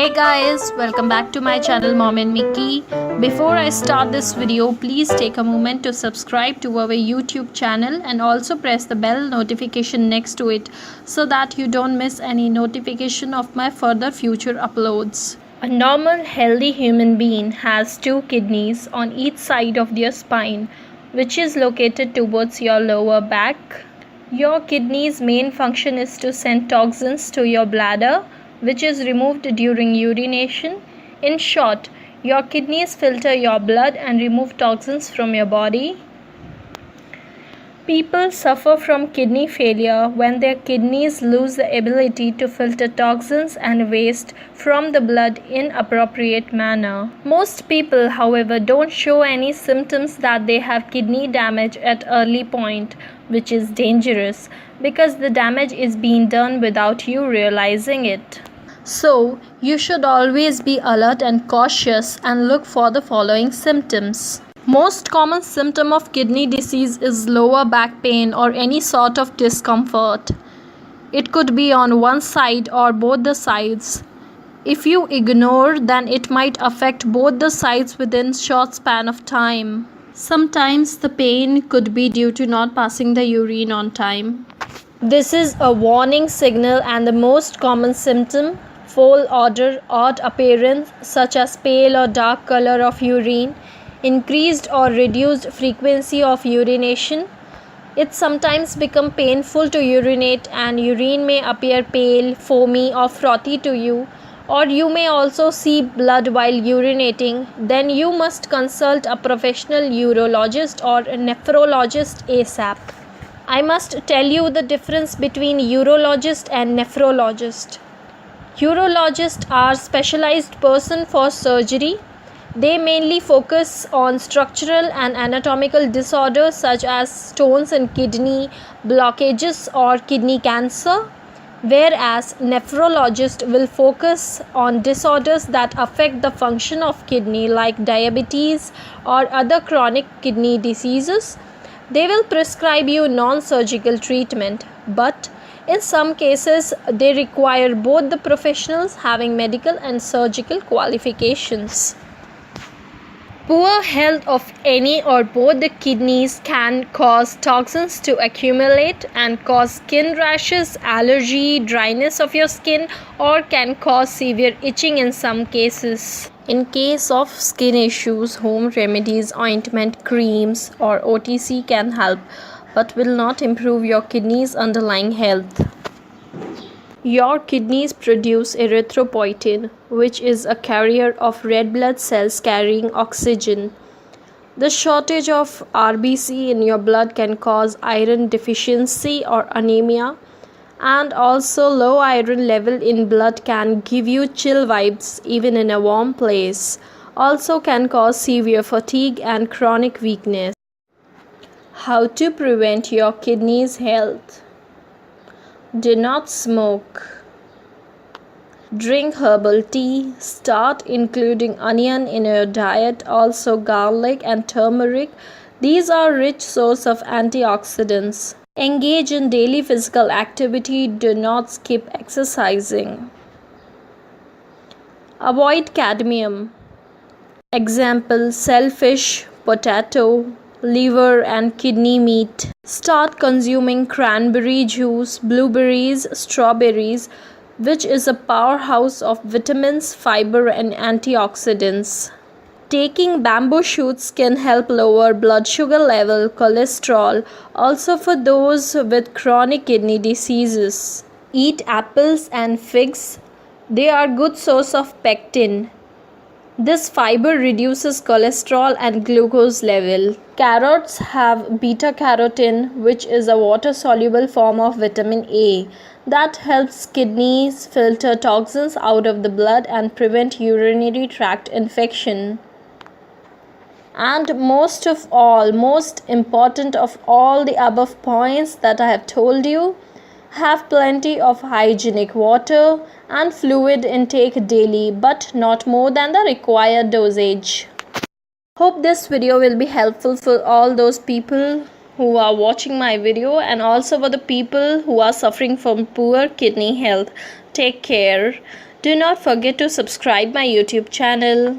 Hey guys, welcome back to my channel Mom and Mickey. Before I start this video, please take a moment to subscribe to our YouTube channel and also press the bell notification next to it so that you don't miss any notification of my further future uploads. A normal healthy human being has two kidneys on each side of their spine, which is located towards your lower back. Your kidney's main function is to send toxins to your bladder, which is removed during urination. In short, your kidneys filter your blood and remove toxins from your body. People suffer from kidney failure when their kidneys lose the ability to filter toxins and waste from the blood in appropriate manner. Most people, however, don't show any symptoms that they have kidney damage at early point, which is dangerous because the damage is being done without you realizing it. So, you should always be alert and cautious and look for the following symptoms. Most common symptom of kidney disease is lower back pain or any sort of discomfort. It could be on one side or both the sides. If you ignore, then it might affect both the sides within short span of time. Sometimes the pain could be due to not passing the urine on time. This is a warning signal, and the most common symptom, foul odor, odd appearance such as pale or dark color of urine, increased or reduced frequency of urination. It sometimes becomes painful to urinate and urine may appear pale, foamy or frothy to you, or you may also see blood while urinating. Then you must consult a professional urologist or a nephrologist ASAP. I must tell you the difference between urologist and nephrologist. Urologists are specialized person for surgery. They mainly focus on structural and anatomical disorders such as stones in kidney, blockages or kidney cancer, whereas nephrologist will focus on disorders that affect the function of kidney like diabetes or other chronic kidney diseases. They will prescribe you non-surgical treatment, but in some cases, they require both the professionals having medical and surgical qualifications. Poor health of any or both the kidneys can cause toxins to accumulate and cause skin rashes, allergy, dryness of your skin, or can cause severe itching in some cases. In case of skin issues, home remedies, ointment, creams, or OTC can help, but will not improve your kidneys' underlying health. Your kidneys produce erythropoietin, which is a carrier of red blood cells carrying oxygen. The shortage of RBC in your blood can cause iron deficiency or anemia, and also low iron level in blood can give you chill vibes even in a warm place. Also can cause severe fatigue and chronic weakness. How to prevent your kidneys' health? Do not smoke. Drink herbal tea. Start including onion in your diet, also garlic and turmeric. These are rich source of antioxidants. Engage in daily physical activity. Do not skip exercising. Avoid cadmium. Example: shellfish, potato, liver and kidney meat. Start consuming cranberry juice, blueberries, strawberries, which is a powerhouse of vitamins, fiber and antioxidants. Taking bamboo shoots can help lower blood sugar level, cholesterol, also for those with chronic kidney diseases. Eat apples and figs. They are good source of pectin. This fiber reduces cholesterol and glucose level. Carrots have beta-carotene, which is a water-soluble form of vitamin A that helps kidneys filter toxins out of the blood and prevent urinary tract infection. And most important of all the above points that I have told you, have plenty of hygienic water and fluid intake daily, but not more than the required dosage. Hope this video will be helpful for all those people who are watching my video and also for the people who are suffering from poor kidney health. Take care. Do not forget to subscribe my YouTube channel.